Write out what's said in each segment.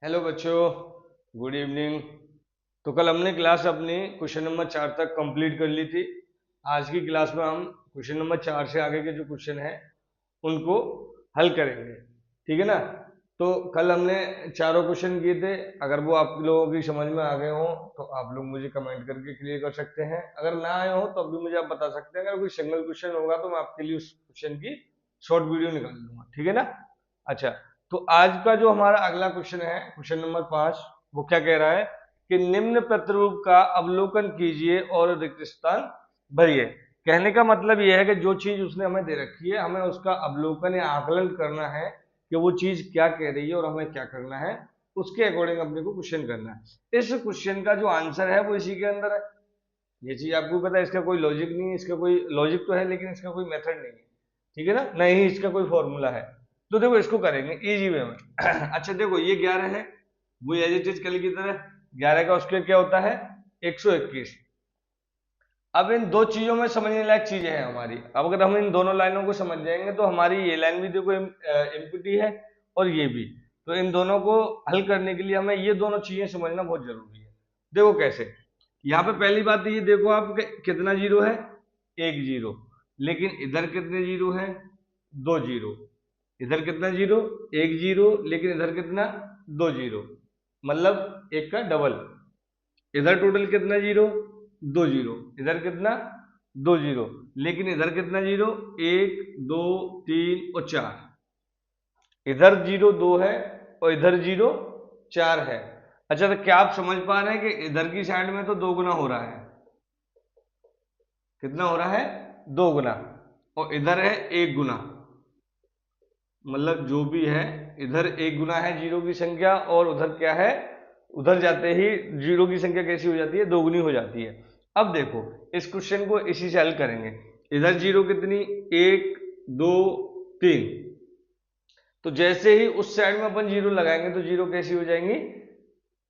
Hello बच्चों, good evening. तो कल हमने क्लास अपनी क्वेश्चन नंबर 4 तक कंप्लीट कर ली थी। आज की क्लास में हम क्वेश्चन नंबर 4 से आगे के जो क्वेश्चन हैं उनको हल करेंगे। ठीक है ना। तो कल हमने चारों क्वेश्चन किए थे। अगर वो आप लोगों की समझ में आ गए हो तो आप लोग मुझे कमेंट करके क्लियर कर सकते हैं। अगर ना आए हो तो अभी मुझे आप बता सकते हैं। अगर कोई सिंगल क्वेश्चन होगा तो मैं आपके लिए उस क्वेश्चन की शॉर्ट वीडियो निकाल दूंगा। ठीक है ना। अच्छा, तो आज का जो हमारा अगला क्वेश्चन है, क्वेश्चन नंबर 5, वो क्या कह रहा है कि निम्न प्रतिरूप का अवलोकन कीजिए और रिक्त स्थान भरिए। कहने का मतलब यह है कि जो चीज उसने हमें दे रखी है, हमें उसका अवलोकन या आकलन करना है कि वो चीज क्या कह रही है और हमें क्या करना है, उसके अकॉर्डिंग अपने को क्वेश्चन करना है। इस क्वेश्चन का जो आंसर है वो इसी के अंदर है। ये चीज आपको पता है, इसका कोई लॉजिक नहीं है, इसका कोई लॉजिक तो है लेकिन इसका कोई मेथड नहीं है। ठीक है ना, नहीं इसका कोई फॉर्मूला है। तो देखो इसको करेंगे इजी वे में। अच्छा देखो, ये 11 है, वो एज इट इज कल की तरह 11 का स्क्वायर क्या होता है, 121। अब इन दो चीजों में समझने लायक चीजें हैं हमारी। अब अगर हम इन दोनों लाइनों को समझ जाएंगे तो हमारी ये लाइन भी देखो एमपीटी है और ये भी। तो इन दोनों को हल करने के लिए हमें ये दोनों चीजें समझना बहुत जरूरी है। देखो कैसे। यहाँ पे पहली बात तो ये देखो आप कितना जीरो है, एक जीरो। लेकिन इधर कितने जीरो है, दो जीरो। इधर कितना जीरो, एक जीरो। लेकिन इधर कितना, दो जीरो। मतलब एक का डबल। इधर टोटल कितना जीरो, दो जीरो। इधर कितना, दो जीरो। लेकिन इधर कितना जीरो, एक, दो, तीन और चार। इधर जीरो दो है और इधर जीरो चार है। अच्छा, तो क्या आप समझ पा रहे हैं कि इधर की साइड में तो दो गुना हो रहा है। कितना हो रहा है, दो गुना। और इधर है एक गुना। मतलब जो भी है, इधर एक गुना है जीरो की संख्या और उधर क्या है, उधर जाते ही जीरो की संख्या कैसी हो जाती है, दोगुनी हो जाती है। अब देखो इस क्वेश्चन को इसी से हल करेंगे। इधर जीरो कितनी, एक, दो, तीन। तो जैसे ही उस साइड में अपन जीरो लगाएंगे तो जीरो कैसी हो जाएंगी,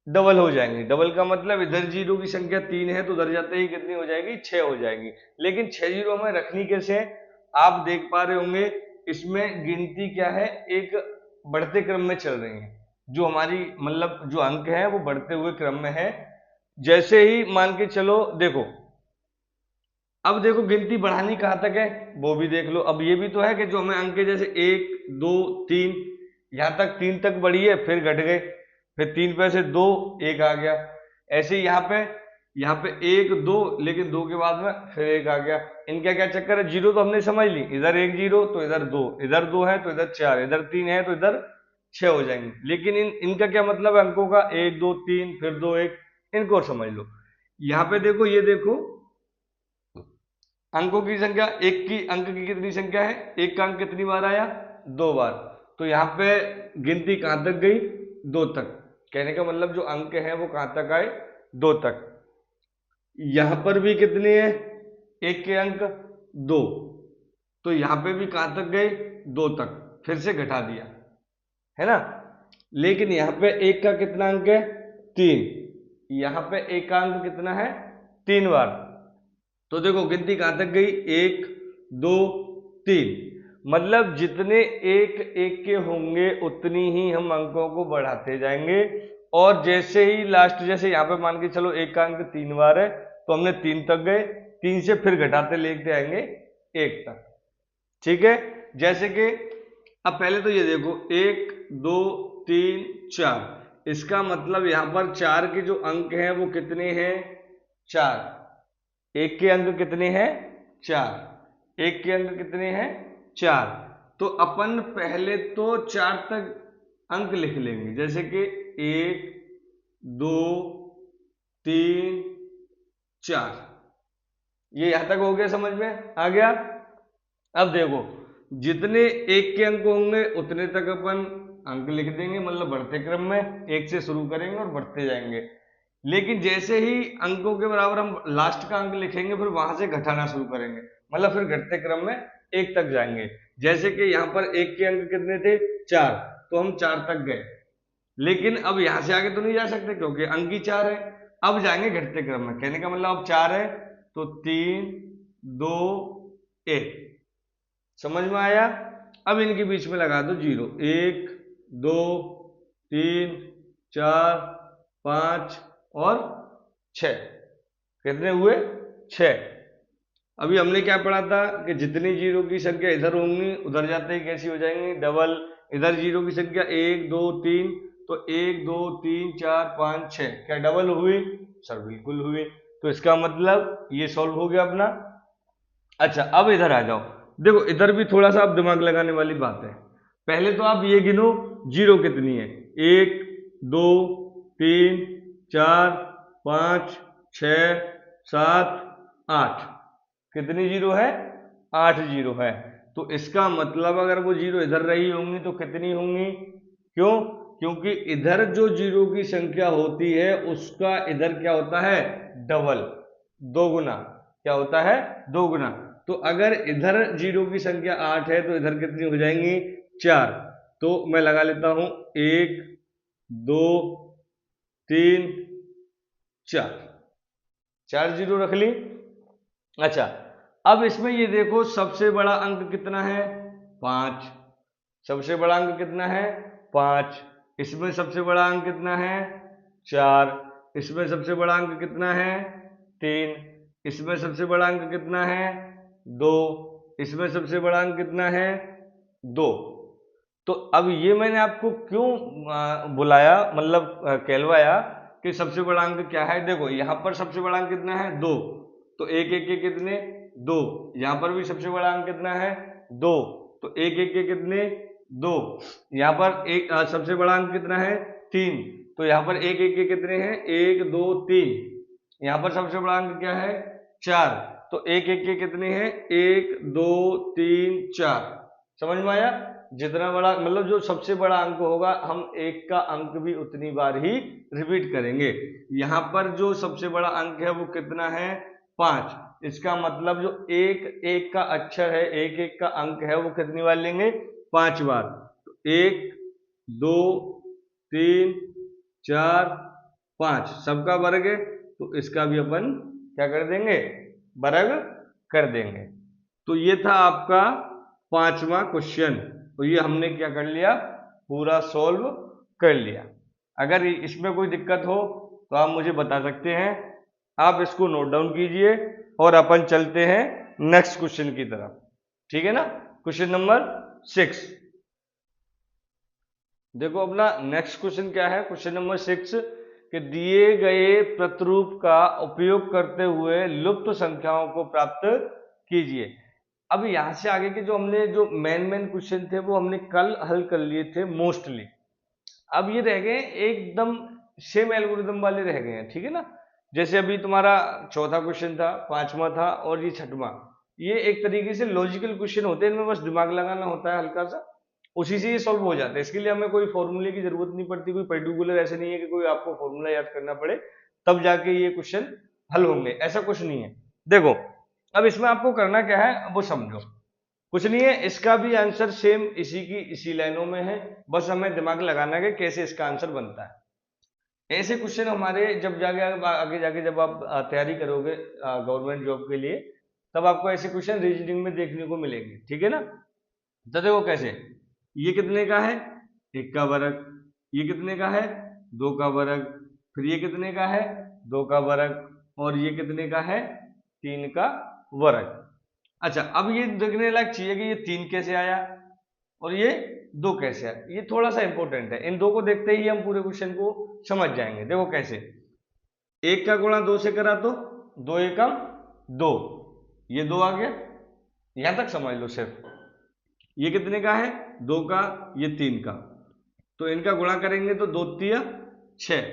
डबल हो जाएंगी। डबल का मतलब इधर जीरो की संख्या तीन है तो उधर जाते ही कितनी हो जाएगी, छह हो जाएगी। लेकिन छह जीरो हमें रखनी कैसे है, आप देख पा रहे होंगे इसमें गिनती क्या है, एक बढ़ते क्रम में चल रही है। जो हमारी मतलब जो अंक है वो बढ़ते हुए क्रम में है। जैसे ही मान के चलो देखो, अब देखो गिनती बढ़ानी कहां तक है वो भी देख लो। अब ये भी तो है कि जो हमें अंक है, जैसे एक, दो, तीन, यहां तक तीन तक बढ़ी है, फिर घट गए, फिर तीन पे से दो, एक आ गया। ऐसे ही यहाँ पे एक, दो, लेकिन दो के बाद में फिर एक आ गया। इनका क्या चक्कर है, जीरो तो हमने समझ ली, इधर एक जीरो तो इधर दो है तो इधर चार, इधर तीन है तो इधर छह हो जाएंगे। लेकिन इनका क्या मतलब है अंकों का, एक, दो, तीन, फिर दो, एक। इनको समझ लो। यहाँ पे देखो, ये देखो अंकों की संख्या, एक की अंक की कितनी संख्या है, एक का अंक कितनी बार आया, दो बार। तो यहाँ पे गिनती कहां तक गई, दो तक। कहने का मतलब जो अंक है वो कहां तक आए, दो तक। यहां पर भी कितने हैं, एक के अंक, दो। तो यहां पे भी कहां तक गए, दो तक। फिर से घटा दिया, है ना। लेकिन यहां पे एक का कितना अंक है, तीन। यहां पे एक का अंक कितना है, तीन बार। तो देखो गिनती कहां तक गई, एक, दो, तीन। मतलब जितने एक एक के होंगे उतनी ही हम अंकों को बढ़ाते जाएंगे। और जैसे ही लास्ट, जैसे यहाँ पे मान के चलो एक का अंक तीन बार है तो हमने तीन तक गए, तीन से फिर घटाते लेते आएंगे एक तक। ठीक है। जैसे कि अब पहले तो ये देखो, एक, दो, तीन, चार। इसका मतलब यहां पर चार के जो अंक हैं वो कितने हैं, चार। एक के अंक कितने हैं, चार। एक के अंक कितने हैं, चार। तो अपन पहले तो चार तक अंक लिख लेंगे, जैसे कि एक, दो, तीन, चार। ये यहां तक हो गया, समझ में आ गया। अब देखो, जितने एक के अंक होंगे उतने तक अपन अंक लिख देंगे, मतलब बढ़ते क्रम में एक से शुरू करेंगे और बढ़ते जाएंगे। लेकिन जैसे ही अंकों के बराबर हम लास्ट का अंक लिखेंगे फिर वहां से घटाना शुरू करेंगे, मतलब फिर घटते क्रम में एक तक जाएंगे। जैसे कि यहाँ पर एक के अंक कितने थे, चार। तो हम चार तक गए, लेकिन अब यहां से आगे तो नहीं जा सकते क्योंकि अंक ही चार है। अब जाएंगे घटते क्रम में। कहने का मतलब अब चार है तो तीन, दो, एक। समझ में आया। अब इनके बीच में लगा दो जीरो, एक, दो, तीन, 4, 5 और 6। कितने हुए? 6। अभी हमने क्या पढ़ा था कि जितनी जीरो की संख्या इधर होंगी उधर जाते ही कैसी हो जाएंगी? डबल। इधर जीरो की संख्या 1, 2, 3, तो 1, 2, 3, 4, 5, 6 क्या डबल हुई? सर बिल्कुल हुई। तो इसका मतलब ये सॉल्व हो गया अपना। अच्छा, अब इधर आ जाओ। देखो इधर भी थोड़ा सा आप दिमाग लगाने वाली बात है। पहले तो आप ये गिनो जीरो कितनी है। 1, 2, 3, 4, 5, 6, 7, 8। कितनी जीरो है? 8 जीरो है। तो इसका मतलब अगर वो जीरो इधर रही होंगी तो कितनी होंगी? क्यों? क्योंकि इधर जो जीरो की संख्या होती है उसका इधर क्या होता है? डबल, दोगुना। क्या होता है? दोगुना। तो अगर इधर जीरो की संख्या 8 है तो इधर कितनी हो जाएंगी? 4। तो मैं लगा लेता हूं 1, 2, 3, 4। 4 जीरो रख ली। अच्छा, अब इसमें ये देखो सबसे बड़ा अंक कितना है? 5। सबसे बड़ा अंक कितना है? 5। इसमें सबसे बड़ा अंक कितना है? 4। इसमें सबसे बड़ा अंक कितना है? 3। इसमें सबसे बड़ा अंक कितना है? 2। इसमें सबसे बड़ा अंक कितना है? 2। तो अब ये मैंने आपको क्यों बुलाया, मतलब कहलवाया कि सबसे बड़ा अंक क्या है? देखो यहां पर सबसे बड़ा अंक कितना है? 2। तो एक एक के कितने? 2। यहां पर भी सबसे बड़ा अंक कितना है? 2। तो एक एक के कितने? 2। यहां पर एक सबसे बड़ा अंक कितना है? 3। तो यहां पर एक एक के कितने हैं? 1, 2, 3। यहां पर सबसे बड़ा अंक क्या है? 4। तो एक एक के कितने हैं? 1, 2, 3, 4। समझ में आया? जितना बड़ा मतलब जो सबसे बड़ा अंक होगा हम एक का अंक भी उतनी बार ही रिपीट करेंगे। यहां पर जो सबसे बड़ा अंक है वो कितना है? 5। इसका मतलब जो एक एक का अक्षर है, एक एक का अंक है, वो कितनी बार लेंगे? 5 बार। तो 1, 2, 3, 4, 5 सबका वर्ग है, तो इसका भी अपन क्या कर देंगे? वर्ग कर देंगे। तो ये था आपका 5वां क्वेश्चन। तो ये हमने क्या कर लिया? पूरा सॉल्व कर लिया। अगर इसमें कोई दिक्कत हो तो आप मुझे बता सकते हैं। आप इसको नोट डाउन कीजिए और अपन चलते हैं नेक्स्ट क्वेश्चन की तरफ। ठीक है ना? Question number 6। देखो अपना नेक्स्ट क्वेश्चन क्या है? क्वेश्चन नंबर 6 कि दिए गए प्रतिरूप का उपयोग करते हुए लुप्त संख्याओं को प्राप्त कीजिए। अब यहां से आगे के जो हमने जो मेन क्वेश्चन थे वो हमने कल हल कर लिए थे मोस्टली। अब ये रह गए एकदम सेम एल्गोरिथम वाले रह गए हैं। ठीक है ना? जैसे अभी तुम्हारा चौथा क्वेश्चन था, 5वां था और ये 6वां। ये एक तरीके से लॉजिकल क्वेश्चन होते हैं, इनमें बस दिमाग लगाना होता है हल्का सा, उसी से ये सॉल्व हो जाता है। इसके लिए हमें कोई फॉर्मूले की जरूरत नहीं पड़ती, कोई पर्टिकुलर ऐसे नहीं है कि कोई आपको फॉर्मूला याद करना पड़े तब जाके ये क्वेश्चन हल होंगे, ऐसा कुछ नहीं है। देखो अब इसमें आपको करना क्या है वो समझो। कुछ नहीं है, इसका भी आंसर सेम इसी लाइनों में है, बस हमें दिमाग लगाना है कि कैसे इसका आंसर बनता है। ऐसे क्वेश्चन हमारे जब जाके आगे जाके जब आप तैयारी करोगे गवर्नमेंट जॉब के लिए, तब आपको ऐसे क्वेश्चन रीजनिंग में देखने को मिलेंगे। ठीक है ना? तो देखो कैसे, ये कितने का है? 1 का वर्ग। ये कितने का है? 2 का वर्ग। फिर ये कितने का है? 2 का वर्ग। और ये कितने का है? 3 का वर्ग। अच्छा, अब ये देखने लायक चाहिए कि ये 3 कैसे आया और ये 2 कैसे आया। ये थोड़ा सा इंपॉर्टेंट है, इन दो को देखते ही हम पूरे क्वेश्चन को समझ जाएंगे। देखो कैसे, 1 का गुणा 2 से करा तो 2 एकम 2, ये 2 आ गया। यहां तक समझ लो सिर्फ। ये कितने का है? 2 का, ये 3 का। तो इनका गुणा करेंगे तो 2 तिया 6,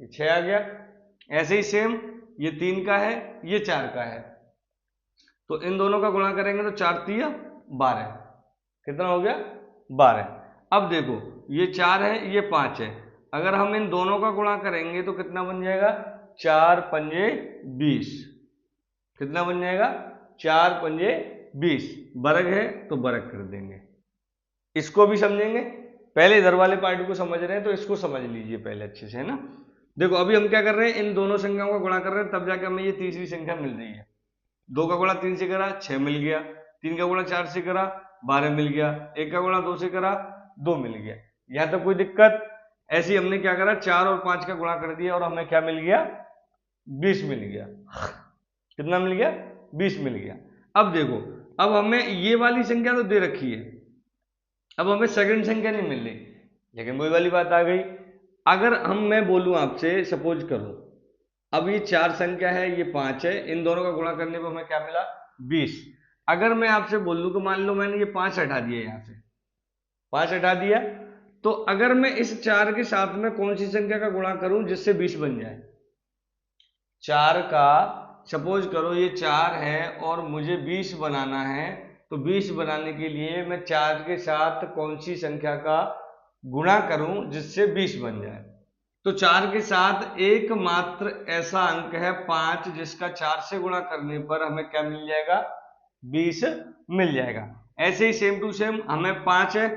ये 6 आ गया। ऐसे ही सेम ये 3 का है, ये 4 का है, तो इन दोनों का गुणा करेंगे तो 4 तिया 12। कितना हो गया? 12। अब देखो ये 4 है, ये 5 है, अगर हम इन दोनों का गुणा करेंगे तो कितना बन जाएगा? 4 पंजे 20। कितना बन जाएगा? 4 पंजे 20। वर्ग है तो वर्ग कर देंगे। इसको भी समझेंगे, पहले इधर वाले पार्ट को समझ रहे हैं तो इसको समझ लीजिए पहले अच्छे से, है ना? देखो अभी हम क्या कर रहे हैं, इन दोनों संख्याओं का गुणा कर रहे हैं, तब जाके हमें ये तीसरी संख्या मिल रही है। 2 का गुणा 3 से करा 6 मिल गया, 3 का गुणा 4 से करा 12 मिल गया, 1 का गुणा 2 से करा 2 मिल गया। यहां तक कोई दिक्कत? ऐसे ही हमने क्या करा, 4 और 5 का गुणा कर दिया और हमें क्या मिल गया, 20 मिल गया। कितना मिल गया, 20 मिल गया। अब देखो, अब हमें ये वाली संख्या तो दे रखी है, अब हमें सेकंड संख्या नहीं मिल रही, लेकिन वही वाली बात आ गई। अगर मैं बोलूं आपसे, सपोज करो अब ये 4 संख्या है, ये 5 है, इन दोनों का गुणा करने पर हमें क्या मिला, 20। अगर मैं आपसे बोल दूं कि मान लो मैंने ये 5 हटा दिया, यहां से 5 हटा दिया, तो अगर मैं इस 4 के साथ में कौन सी संख्या का गुणा करूं जिससे 20 बन जाए, 4 का, सपोज करो ये 4 है और मुझे 20 बनाना है, तो 20 बनाने के लिए मैं 4 के साथ कौन सी संख्या का गुणा करूं जिससे 20 बन जाए। तो 4 के साथ एकमात्र ऐसा अंक है 5, जिसका 4 से गुणा करने पर हमें क्या मिल जाएगा, 20 मिल जाएगा। ऐसे ही सेम टू सेम हमें 5 है,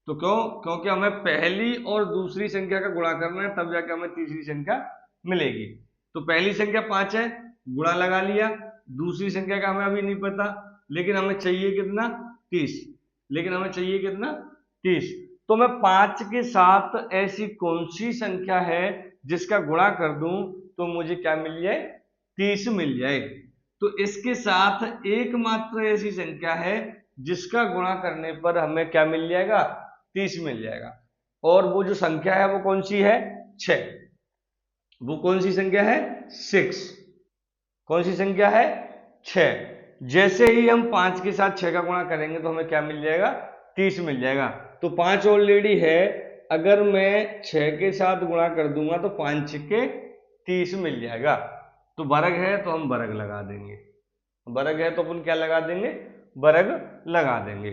तो क्योंकि हमें पहली और दूसरी संख्या का गुणा करना है, तब जाके हमें तीसरी संख्या मिलेगी। तो पहली संख्या 5 है, गुणा लगा लिया, दूसरी संख्या का हमें अभी नहीं पता, लेकिन हमें चाहिए कितना, 30, लेकिन हमें चाहिए कितना, 30। तो मैं 5 के साथ ऐसी कौन सी संख्या है जिसका गुणा कर दूं तो मुझे क्या मिल जाए, 30 मिल जाए। तो इसके साथ एकमात्र ऐसी संख्या है जिसका गुणा करने पर हमें क्या मिल जाएगा, 30 मिल जाएगा। और वो जो संख्या है वो कौन सी है, 6। वो कौन सी संख्या है, 6। कौन सी संख्या है, 6। जैसे ही हम 5 के साथ 6 का गुणा करेंगे तो हमें क्या मिल जाएगा, 30 मिल जाएगा। तो 5 ऑलरेडी है, अगर मैं 6 के साथ गुणा कर दूंगा तो 5 के 30 मिल जाएगा। तो वर्ग है तो हम वर्ग लगा देंगे, वर्ग है तो अपन क्या लगा देंगे, वर्ग लगा देंगे।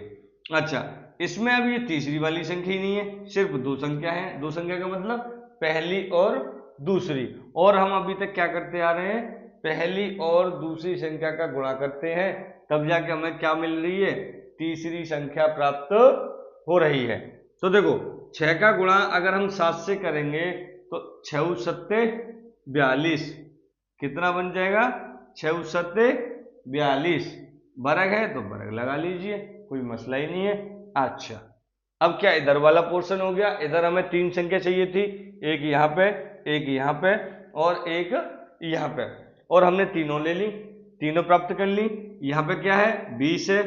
अच्छा, इसमें अब ये तीसरी वाली संख्या ही नहीं है, सिर्फ 2 संख्या है। 2 संख्या का मतलब पहली और दूसरी, और हम अभी तक क्या करते आ रहे हैं, पहली और दूसरी संख्या का गुणा करते हैं, तब जाके हमें क्या मिल रही है, तीसरी संख्या प्राप्त हो रही है। तो देखो 6 का गुणा अगर हम 7 से करेंगे तो 6 सत्ते 42, कितना बन जाएगा, 6 सत्ते 42। वर्ग है तो वर्ग लगा लीजिए, कोई मसला ही नहीं है। अच्छा, अब क्या इधर वाला पोर्शन हो गया, इधर हमें 3 संख्या चाहिए थी, एक यहाँ पे, एक यहाँ पे और एक यहाँ पे, और हमने तीनों ले ली, तीनों प्राप्त कर ली। यहाँ पे क्या है, 20 है।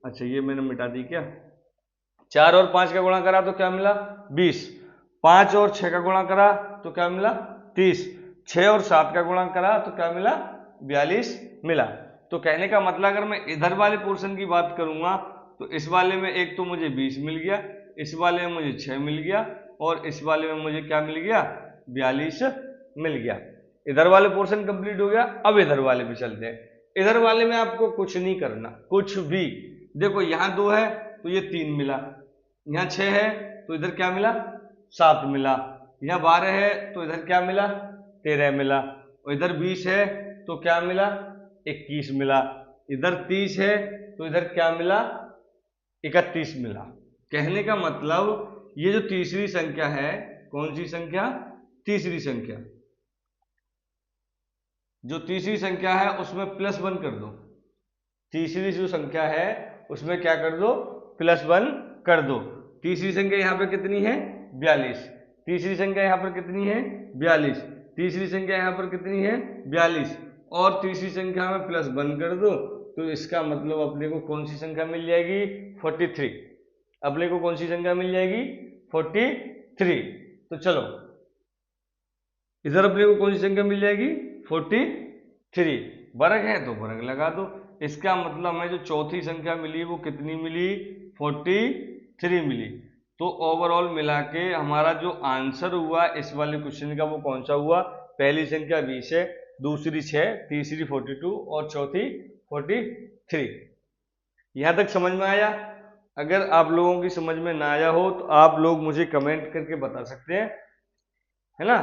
अच्छा, ये मैंने मिटा दी क्या, 4 और 5 का गुणा करा तो क्या मिला, 20। 5 और 6 का गुणा करा तो क्या मिला, 30। 6 और 7 का गुणा करा तो क्या मिला, 42 मिला। तो कहने का मतलब अगर मैं इधर वाले पोर्शन की बात करूंगा तो इस वाले में एक तो मुझे 20 मिल गया, इस वाले में मुझे 6 मिल गया, और इस वाले में मुझे क्या मिल गया, 42 मिल गया। इधर वाले पोर्शन कंप्लीट हो गया। अब इधर वाले पे चलते हैं। इधर वाले में आपको कुछ नहीं करना, कुछ भी। देखो यहाँ 2 है तो ये 3 मिला, यहाँ 6 है तो इधर क्या मिला, 7 मिला, यहाँ 12 है तो इधर क्या मिला, 13 मिला, और इधर 20 है तो क्या मिला, 21 मिला, इधर 30 है तो इधर क्या मिला, 31 मिला। कहने का मतलब ये जो तीसरी संख्या है, कौन सी संख्या, तीसरी संख्या, जो तीसरी संख्या है उसमें +1 कर दो। तीसरी जो संख्या है उसमें क्या कर दो, +1 कर दो। तीसरी संख्या यहाँ पे कितनी है, 42। तीसरी संख्या यहाँ पर कितनी है, 42। तीसरी संख्या यहाँ पर कितनी है, 42, और तीसरी संख्या में +1 कर दो, तो इसका मतलब अपने को कौन सी संख्या मिल जाएगी, 43। अपने को कौन सी संख्या मिल जाएगी, 43। तो चलो इधर अपने को कौन सी संख्या मिल जाएगी, 43। वर्ग है तो वर्ग लगा दो। इसका मतलब हमें जो चौथी संख्या मिली वो कितनी मिली, 43 मिली। तो ओवरऑल मिला के हमारा जो आंसर हुआ इस वाले क्वेश्चन का वो कौन सा हुआ, पहली संख्या 20 है, दूसरी 6, तीसरी 42 और चौथी 43। यहां तक समझ में आया? अगर आप लोगों की समझ में ना आया हो तो आप लोग मुझे कमेंट करके बता सकते हैं, है ना,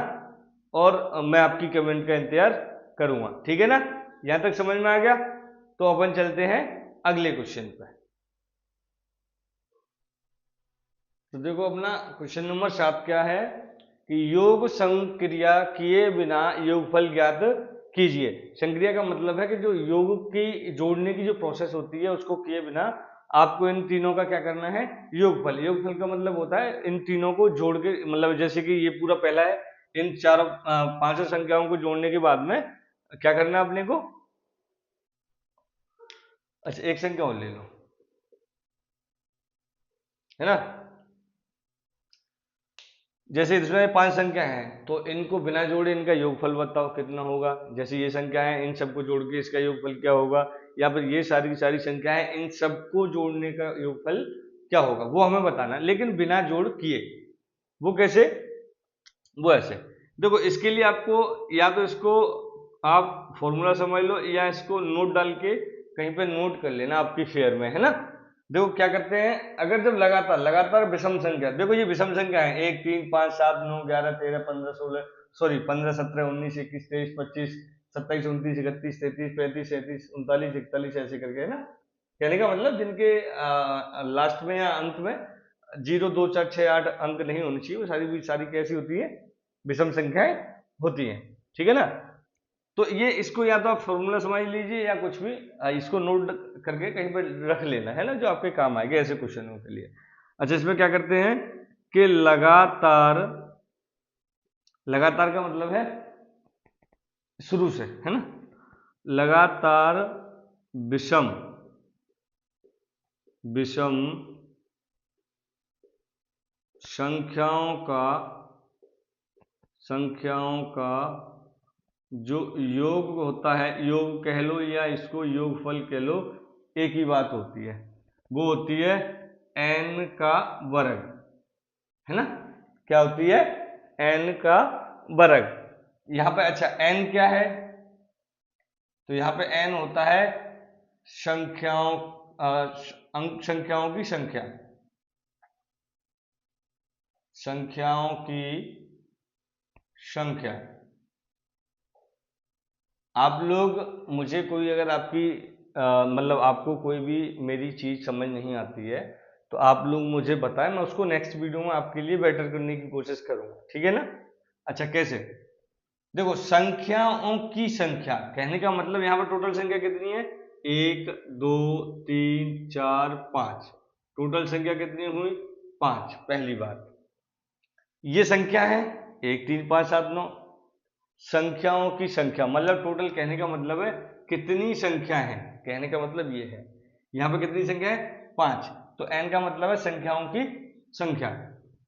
और मैं आपकी कमेंट का इंतजार करूंगा, ठीक है ना। यहां तक समझ में आ गया? तो अपन चलते हैं अगले क्वेश्चन पर। तो देखो अपना क्वेश्चन नंबर 7 क्या है कि योग संक्रिया किए बिना योगफल ज्ञात कीजिए। संक्रिया का मतलब है कि जो योग की जोड़ने की जो प्रोसेस होती है उसको किए बिना आपको इन तीनों का क्या करना है, योगफल। योगफल का मतलब होता है इन तीनों को जोड़ के, मतलब जैसे कि ये पूरा पहला है, इन चारों पांचों संख्याओं को जोड़ने के बाद में क्या करना है अपने को। अच्छा एक संख्या और ले लो, है ना। जैसे इसमें 5 संख्या हैं तो इनको बिना जोड़े इनका योगफल बताओ कितना होगा। जैसे ये संख्या है, इन सबको जोड़ के इसका योगफल क्या होगा, या फिर ये सारी की सारी संख्या है, इन सबको जोड़ने का योगफल क्या होगा, वो हमें बताना है, लेकिन बिना जोड़ किए। वो कैसे, वो ऐसे देखो, इसके लिए आपको या तो इसको आप फॉर्मूला समझ लो, या इसको नोट डाल के कहीं पे नोट कर लेना आपकी फेयर में, है ना। देखो क्या करते हैं, अगर जब लगातार लगातार विषम संख्या, देखो ये विषम संख्या है 1 3 5 7 9 11 13 15 16, सॉरी 15 17 19 21 23 25 27 29 31 33 35 37 39 41 ऐसे करके, है ना। कहने का मतलब जिनके लास्ट में या अंत में 0 2 4 6 8 अंक नहीं होनी चाहिए, वो सारी सारी कैसी होती है, विषम संख्याएं होती हैं, ठीक है ना। तो ये इसको या तो आप फॉर्मूला समझ लीजिए या कुछ भी, इसको नोट करके कहीं पर रख लेना, है ना, जो आपके काम आएगा ऐसे क्वेश्चनों के लिए। अच्छा इसमें क्या करते हैं कि लगातार, लगातार का मतलब है शुरू से, है ना, लगातार विषम विषम संख्याओं का जो योग होता है, योग कह लो या इसको योगफल कह लो, एक ही बात होती है, वो होती है n का वर्ग, है ना। क्या होती है, n का वर्ग। यहाँ पे अच्छा n क्या है, तो यहाँ पे n होता है अंक संख्याओं की संख्या, संख्याओं की संख्या। आप लोग मुझे कोई अगर आपकी मतलब आपको कोई भी मेरी चीज समझ नहीं आती है तो आप लोग मुझे बताएं, मैं उसको नेक्स्ट वीडियो में आपके लिए बेटर करने की कोशिश करूंगा, ठीक है ना। अच्छा कैसे, देखो संख्याओं की संख्या कहने का मतलब यहाँ पर टोटल संख्या कितनी है, 1 2 3 4 5, टोटल संख्या कितनी हुई 5, पहली बात। ये संख्या है 1 3 5 7 9, संख्याओं की संख्या मतलब टोटल, कहने का मतलब है कितनी संख्या है, कहने का मतलब ये है। यहाँ पे कितनी संख्या है 5, तो n का मतलब है संख्याओं की संख्या,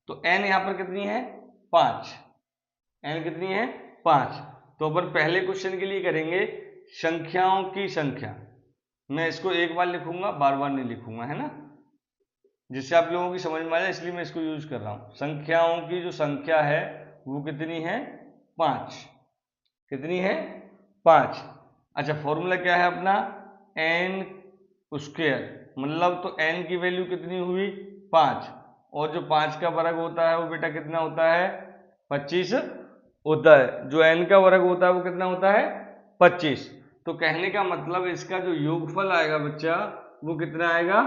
तो n यहाँ पर कितनी है 5, n कितनी है 5। तो अपन पहले क्वेश्चन के लिए करेंगे संख्याओं की संख्या, मैं इसको एक बार लिखूंगा, बार बार नहीं लिखूंगा, है ना, जिससे आप लोगों की समझ में आ जाए, इसलिए मैं इसको यूज कर रहा हूं। संख्याओं की जो संख्या है वो कितनी है 5, कितनी है 5। अच्छा फॉर्मूला क्या है अपना, n स्क्वायर, मतलब तो n की वैल्यू कितनी हुई 5, और जो 5 का वर्ग होता है वो बेटा कितना होता है 25 होता है, जो n का वर्ग होता है वो कितना होता है 25। तो कहने का मतलब इसका जो योगफल आएगा बच्चा वो कितना आएगा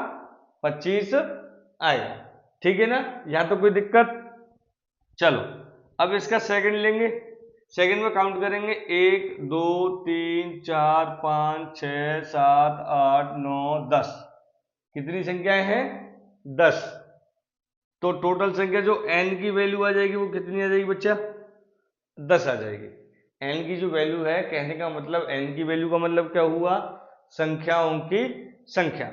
25 आएगा, ठीक है ना, यहाँ तो कोई दिक्कत। चलो अब इसका सेकंड लेंगे, सेकंड में काउंट करेंगे 1 2 3 4 5 6 7 8 9 10, कितनी संख्याएं हैं 10। तो टोटल संख्या जो n की वैल्यू आ जाएगी वो कितनी आ जाएगी बच्चा 10 आ जाएगी। n की जो वैल्यू है, कहने का मतलब n की वैल्यू का मतलब क्या हुआ, संख्याओं की संख्या,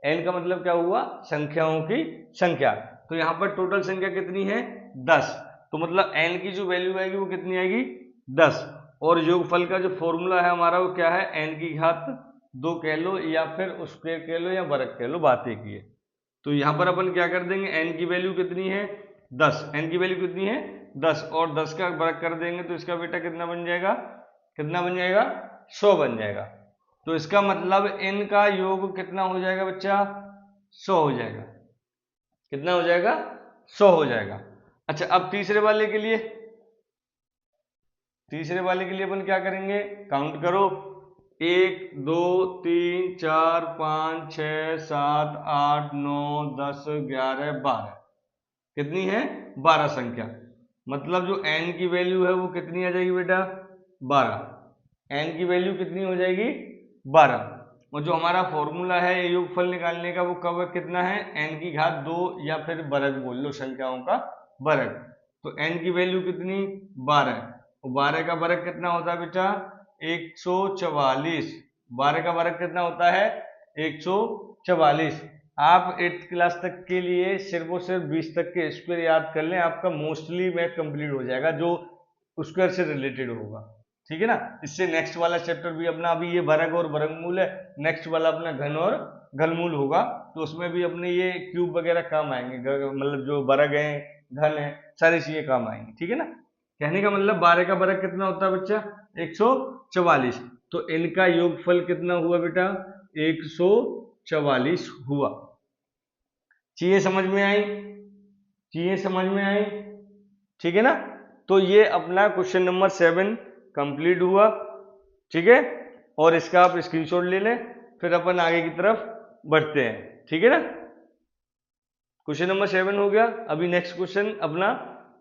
n का मतलब क्या हुआ संख्याओं की संख्या। तो यहाँ पर टोटल संख्या कितनी है 10, तो मतलब n की जो वैल्यू आएगी वो कितनी आएगी 10। और योगफल का जो फॉर्मूला है हमारा वो क्या है, n की घात 2 कह लो या फिर स्क्वायर कह लो या वर्ग कह लो, बात एक ही है। तो यहाँ पर अपन क्या कर देंगे, n की वैल्यू कितनी है 10, n की वैल्यू कितनी है 10, और 10 का वर्ग कर देंगे तो इसका बेटा कितना बन जाएगा, कितना बन जाएगा 100 बन जाएगा। तो इसका मतलब n का योग कितना हो जाएगा बच्चा 100 हो जाएगा, कितना हो जाएगा 100 हो जाएगा। अच्छा अब तीसरे वाले के लिए, तीसरे वाले के लिए अपन क्या करेंगे, काउंट करो 1 2 3 4 5 6 7 8 9 10 11 12, कितनी है 12 संख्या। मतलब जो n की वैल्यू है वो कितनी आ जाएगी बेटा 12, n की वैल्यू कितनी हो जाएगी 12। और जो हमारा फॉर्मूला है योगफल निकालने का वो कब कितना है, n की घात 2 या फिर वर्ग बोल लो, संख्याओं का वर्ग। तो n की वैल्यू कितनी 12, और 12 का वर्ग कितना होता है बेटा 144। 12 का वर्ग कितना होता है 144। आप 8th क्लास तक के लिए सिर्फ और सिर्फ 20 तक के स्क्वायर याद कर लें, आपका मोस्टली मैथ कंप्लीट हो जाएगा जो स्क्वायर से रिलेटेड होगा, ठीक है ना। इससे नेक्स्ट वाला चैप्टर भी अपना, अभी ये वर्ग और वर्गमूल है, नेक्स्ट वाला अपना घन और घनमूल होगा, तो उसमें भी अपने ये क्यूब वगैरह काम आएंगे, मतलब जो वर्ग है घन है सारी चीजें काम आएंगी, ठीक है ना। कहने का मतलब 12 का वर्ग कितना होता है बच्चा 144, तो इनका योगफल कितना हुआ बेटा 144 हुआ। चीजें समझ में आई, चीजें समझ में आई, ठीक है ना। तो ये अपना क्वेश्चन नंबर 7 कंप्लीट हुआ, ठीक है। और इसका आप स्क्रीनशॉट ले लें, फिर अपन आगे की तरफ बढ़ते हैं, ठीक है ना। क्वेश्चन नंबर 7 हो गया। अभी नेक्स्ट क्वेश्चन अपना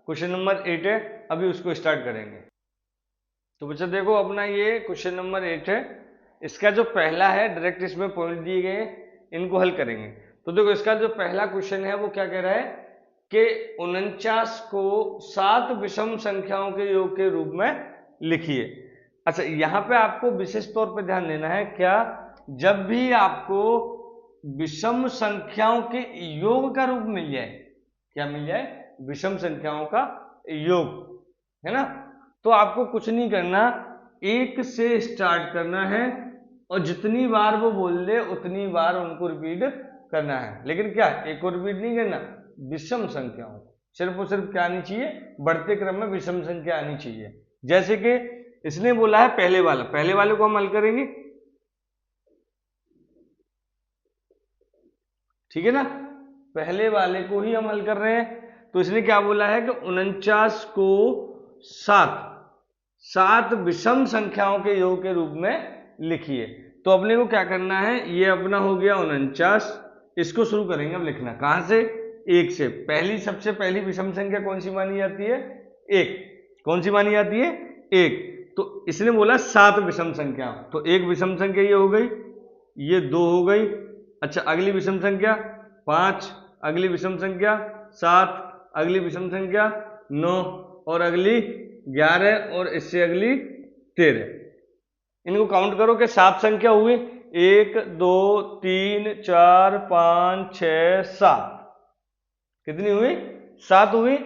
क्वेश्चन नंबर 8 है, अभी उसको स्टार्ट करेंगे। तो बच्चा देखो अपना ये क्वेश्चन नंबर 8 है, इसका जो पहला है डायरेक्ट इसमें पॉइंट दिए गए इनको हल करेंगे। तो देखो इसका जो पहला क्वेश्चन है वो क्या कह रहा है कि 49 को 7 विषम संख्याओं के योग के रूप में लिखिए। अच्छा यहाँ पे आपको विशेष तौर पे ध्यान देना है, क्या जब भी आपको विषम संख्याओं के योग का रूप मिल जाए, क्या मिल जाए विषम संख्याओं का योग, है ना, तो आपको कुछ नहीं करना, 1 से स्टार्ट करना है और जितनी बार वो बोल दे उतनी बार उनको रिपीट करना है। लेकिन क्या एक और रिपीट नहीं करना, विषम संख्याओं, सिर्फ और सिर्फ क्या आनी चाहिए बढ़ते क्रम में विषम संख्या आनी चाहिए। जैसे कि इसने बोला है पहले वाला, पहले वाले को हम हल करेंगे, ठीक है ना, पहले वाले को ही हम हल कर रहे हैं। तो इसने क्या बोला है कि 49 को 7 विषम संख्याओं के योग के रूप में लिखिए। तो अपने को क्या करना है, ये अपना हो गया 49, इसको शुरू करेंगे अब लिखना, कहां से 1 से। पहली सबसे पहली विषम संख्या कौन सी मानी जाती है 1, कौन सी मानी जाती है 1। तो इसने बोला 7 विषम संख्या, तो एक विषम संख्या ये हो गई, ये 2 हो गई। अच्छा अगली विषम संख्या 5, अगली विषम संख्या 7, अगली विषम संख्या 9 और अगली 11 और इससे अगली 13। इनको काउंट करो कि 7 संख्या हुई, 1 2 3 4 5 6 7, कितनी हुई 7 हुई,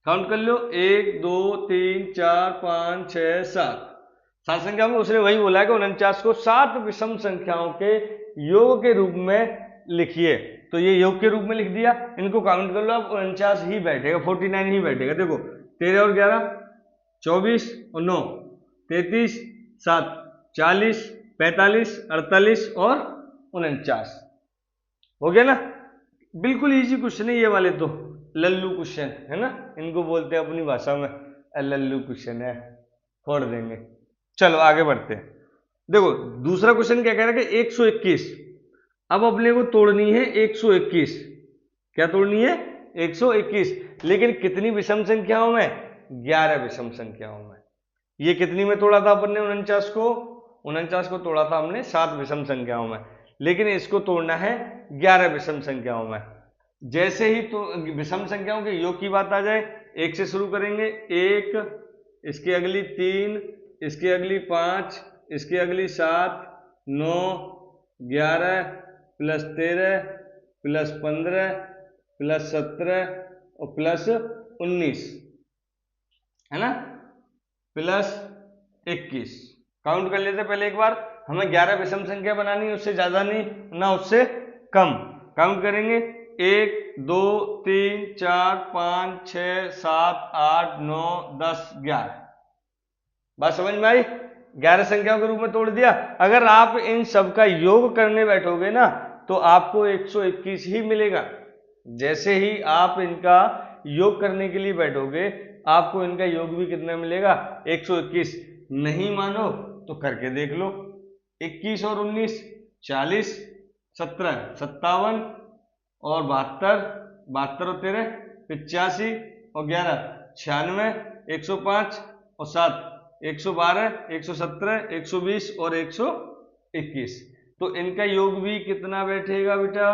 काउंट कर लो 1 2 3 4 5 6 7 संख्या में उसने वही बोला है कि 49 को 7 विषम संख्याओं के योग के रूप में लिखिए। तो ये योग के रूप में लिख दिया, इनको काउंट कर लो अब 49 ही बैठेगा, 49 ही बैठेगा। देखो 13 और 11 24 और 9 33 7 40 45 48 और 49 हो गया ना। बिल्कुल इजी क्वेश्चन है ये वाले, तो लल्लू क्वेश्चन है ना, इनको बोलते हैं अपनी भाषा में लल्लू क्वेश्चन है, छोड़ देंगे। चलो आगे बढ़ते हैं। देखो दूसरा क्वेश्चन क्या कह रहा है कि 121, अब अपने को तोड़नी है 121, क्या तोड़नी है 121, लेकिन कितनी विषम संख्याओं में 11 विषम संख्याओं में। ये कितनी में तोड़ा था अपन ने 49 को, 49 को तोड़ा था हमने 7 विषम संख्याओं में, लेकिन इसको तोड़ना है 11 विषम संख्याओं में। जैसे ही तो विषम संख्याओं के योग की बात आ जाए, 1 से शुरू करेंगे, 1, इसकी अगली 3, इसकी अगली 5, इसकी अगली 7, 9, 11 प्लस 13 प्लस 15 प्लस 17 और प्लस 19, है ना, प्लस 21। काउंट कर लेते पहले एक बार, हमें 11 विषम संख्या बनानी है, उससे ज्यादा नहीं ना उससे कम। काउंट करेंगे 1 2 3 4 5 6 7 8 9 10 11। बात समझ में आई, 11 संख्याओं के रूप में तोड़ दिया। अगर आप इन सब का योग करने बैठोगे ना तो आपको 121 ही मिलेगा। जैसे ही आप इनका योग करने के लिए बैठोगे आपको इनका योग भी कितना मिलेगा 121। नहीं मानो तो करके देख लो, 21 और 19 40, 17 57 और 72, 72 और 13 85 और 11 96, 105 और 7 112, 117, 120 और 121। तो इनका योग भी कितना बैठेगा बेटा,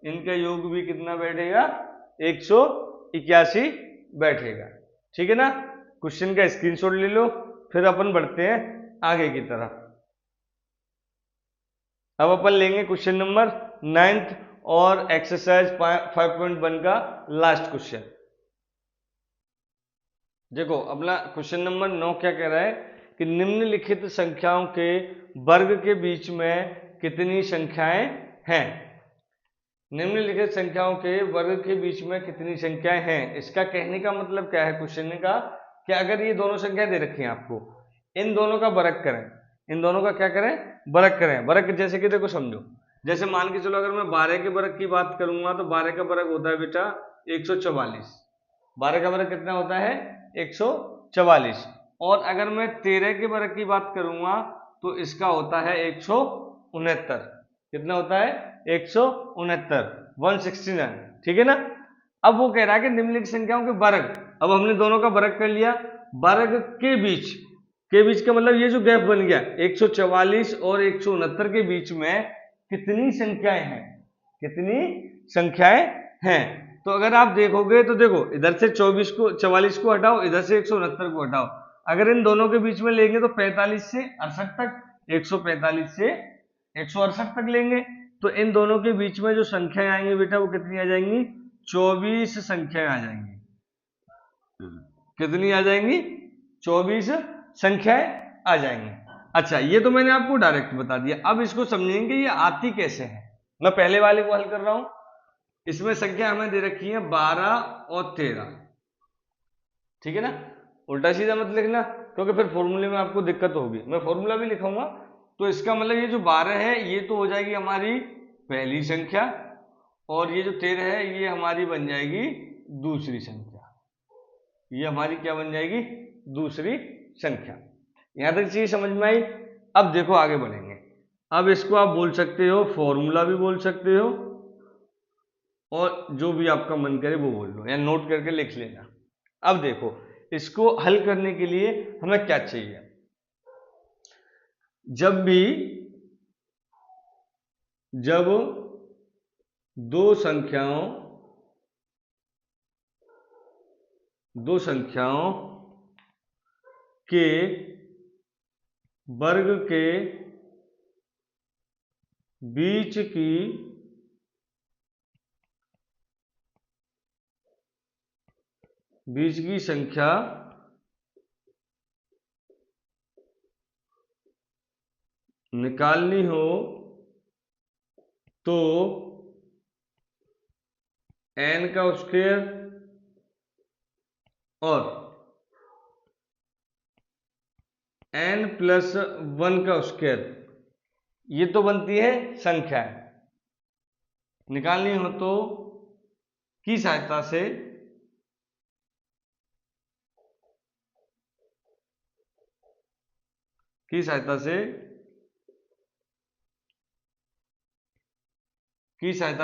इनका योग भी कितना बैठेगा, 181 बैठेगा। ठीक है ना, क्वेश्चन का स्क्रीनशॉट ले लो, फिर अपन बढ़ते हैं आगे की तरफ। अब अपन लेंगे क्वेश्चन नंबर 9 और एक्सरसाइज 5.1 का लास्ट क्वेश्चन। देखो अपना क्वेश्चन नंबर 9 क्या कह रहा है कि निम्नलिखित संख्याओं के वर्ग के बीच में कितनी संख्याएं हैं। निम्नलिखित संख्याओं के वर्ग के बीच में कितनी संख्याएं हैं, इसका कहने का मतलब क्या है क्वेश्चन का, कि अगर ये दोनों संख्या दे रखी हैं आपको, इन दोनों का वर्ग करें, इन दोनों का क्या करें, वर्ग करें। वर्ग जैसे कि देखो समझो, जैसे मान के चलो अगर मैं 12 के वर्ग की बात करूंगा तो 12 का वर्ग होता है बेटा 144। 12 का वर्ग कितना होता है, 144। और अगर मैं 13 के वर्ग की बात करूंगा तो इसका होता है 169। कितना होता है, 169, 169। ठीक है ना। अब वो कह रहा है कि निम्नलिखित संख्याओं के वर्ग, अब हमने दोनों का वर्ग कर लिया, वर्ग के बीच, के बीच का मतलब ये जो गैप बन गया 144 और 169 के बीच में कितनी संख्याएं हैं, कितनी संख्याएं हैं। तो अगर आप देखोगे तो देखो इधर से 44 को हटाओ, इधर से 169 को हटाओ, अगर इन दोनों के बीच में लेंगे तो 45 से 68 तक, 145 से 168 तक लेंगे, तो इन दोनों के बीच में जो संख्याएं आएंगी बेटा वो कितनी आ जाएंगी, 24 संख्याएं आ जाएंगी। कितनी आ जाएंगी, 24 संख्याएं आ जाएंगी। अच्छा ये तो मैंने आपको डायरेक्ट बता दिया, अब इसको समझेंगे ये आती कैसे है। मैं पहले वाले को हल कर रहा हूं, इसमें संख्या हमें दे रखी है 12 और 13। ठीक है ना, उल्टा सीधा मत लिखना क्योंकि फिर फॉर्मूले में आपको दिक्कत होगी। मैं फॉर्मूला भी लिखूंगा तो इसका मतलब ये जो 12 है ये तो हो जाएगी हमारी पहली संख्या, और ये जो 13 है ये हमारी बन जाएगी दूसरी संख्या। ये हमारी क्या बन जाएगी, दूसरी संख्या। यहां तक चीज समझ में आई। अब देखो आगे बढ़ेंगे। अब इसको आप बोल सकते हो फॉर्मूला भी बोल सकते हो, और जो भी आपका मन करे वो बोल लो या नोट करके लिख लेना। अब देखो इसको हल करने के लिए हमें क्या चाहिए, जब दो संख्याओं के वर्ग के बीच की संख्या निकालनी हो तो n का स्क्वायर और n+1 का स्क्वायर, ये तो बनती है संख्या। निकालनी हो तो की सहायता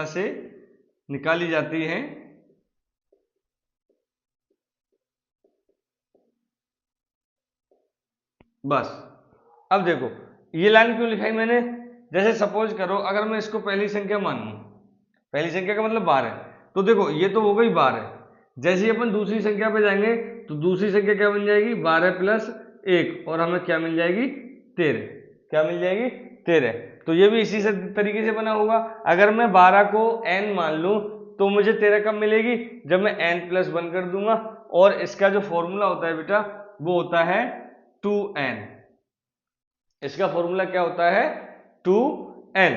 से निकाली जाती है। बस अब देखो ये लाइन क्यों लिखाई मैंने, जैसे सपोज करो अगर मैं इसको पहली संख्या मानूं, पहली संख्या का मतलब 12 है, तो देखो ये तो हो गई 12। जैसे ही अपन दूसरी संख्या पे जाएंगे तो दूसरी संख्या क्या बन जाएगी, 12+1, और हमें क्या मिल जाएगी, 13। क्या मिल जाएगी, 13। तो ये भी इसी से तरीके से बना होगा। अगर मैं 12 को n मान लूं तो मुझे 13 कब मिलेगी, जब मैं n+1 कर दूंगा, और इसका जो फॉर्मूला होता है बेटा वो होता है 2n। इसका फॉर्मूला क्या होता है, 2n।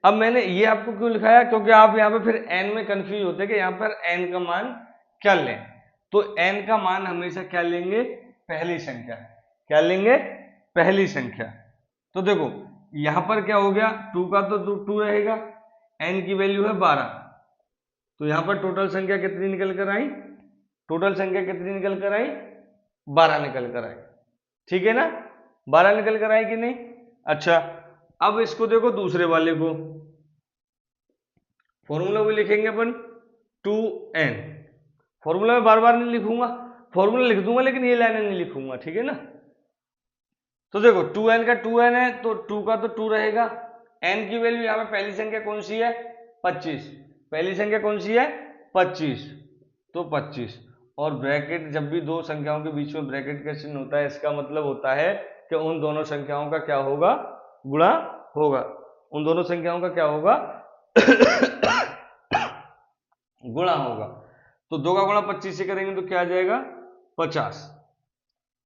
अब मैंने ये आपको क्यों लिखाया, क्योंकि आप यहाँ पे फिर n में कंफ्यूज होते हैं कि यहाँ पर n का मान क्या लें। तो n का मान हमेशा क्या लेंगे, पहली संख्या। क्या लेंगे, पहली संख्या। तो देखो यहाँ पर क्या हो गया, 2 का तो 2 रहेगा, n की वैल्यू है 12, तो यहाँ पर टोटल संख्या कितनी निकल कर आई, टोटल संख्या कितनी निकल कर आई, 12 निकल कर आई। ठीक है ना, 12 निकल कर आई कि नहीं। अच्छा अब इसको देखो दूसरे वाले को, फॉर्मूला भी लिखेंगे अपन 2n। फॉर्मूला में बार बार नहीं लिखूंगा, फॉर्मूला लिख दूंगा लेकिन ये लाइनें नहीं लिखूंगा। ठीक है ना। तो देखो 2n का 2n है तो 2 का तो 2 रहेगा, n की वैल्यू यहाँ पे पहली संख्या कौन सी है 25, पहली संख्या कौन सी है 25, तो 25 और ब्रैकेट, जब भी दो संख्याओं के बीच में ब्रैकेट का चिन्ह होता है इसका मतलब होता है कि उन दोनों संख्याओं का क्या होगा गुणा होगा, उन दोनों संख्याओं का क्या होगा गुणा होगा। तो 2 का गुणा 25 से करेंगे तो क्या आ जाएगा 50।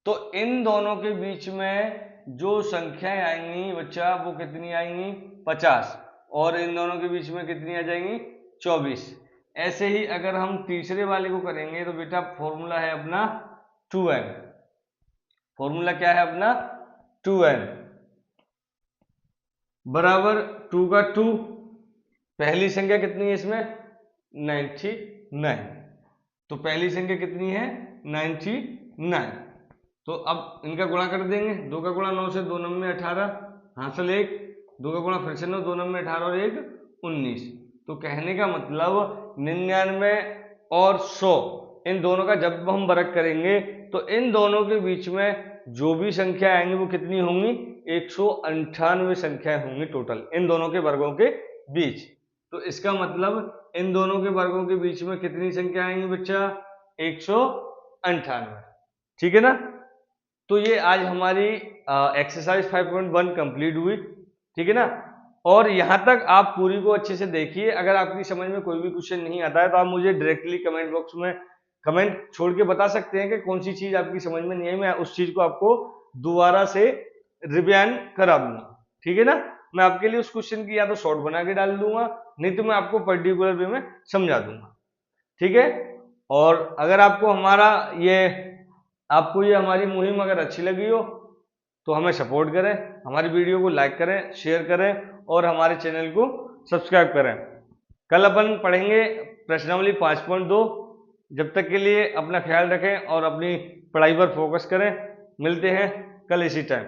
तो इन दोनों के बीच में जो संख्याएं आएंगी बच्चा वो कितनी आएंगी 50 और इन दोनों के बीच में कितनी आ जाएंगी 24। ऐसे ही अगर हम तीसरे वाले को करेंगे तो बेटा फॉर्मूला है अपना 2n, फॉर्मूला क्या है अपना 2n बराबर 2 का 2, पहली संख्या कितनी है इसमें 99, तो पहली संख्या कितनी है 99। तो अब इनका गुणा कर देंगे, 2 का गुणा 9 से 2 9 में 18 हासिल 1, 2 का गुणा फिर से 9, 2 9 में 18 और 1 19। तो कहने का मतलब 99 और 100 इन दोनों का जब हम वर्ग करेंगे तो इन दोनों के बीच में जो भी संख्या आएंगी वो कितनी होंगी 198 संख्याएं होंगी टोटल इन दोनों के वर्गों के बीच। तो इसका मतलब इन दोनों के वर्गों के बीच में कितनी संख्या आएंगी बच्चा 198, ठीक है ना। तो ये आज हमारी एक्सरसाइज 5.1 कंप्लीट हुई, ठीक है ना। और यहाँ तक आप पूरी को अच्छे से देखिए, अगर आपकी समझ में कोई भी क्वेश्चन नहीं आता है तो आप मुझे डायरेक्टली कमेंट बॉक्स में कमेंट छोड़ के बता सकते हैं कि कौन सी चीज आपकी समझ में नहीं आई, मैं उस चीज को आपको दोबारा से रिवीजन करा दूंगा, ठीक है ना। मैं आपके लिए उस क्वेश्चन की या तो शॉर्ट बना के डाल दूंगा, नहीं तो मैं आपको पर्टिकुलर वे में समझा दूंगा, ठीक है। और अगर आपको हमारी मुहिम अगर अच्छी लगी हो तो हमें सपोर्ट करें, हमारी वीडियो को लाइक करें, शेयर करें और हमारे चैनल को सब्सक्राइब करें। कल अपन पढ़ेंगे प्रश्नावली 5.2। जब तक के लिए अपना ख्याल रखें और अपनी पढ़ाई पर फोकस करें। मिलते हैं कल इसी टाइम।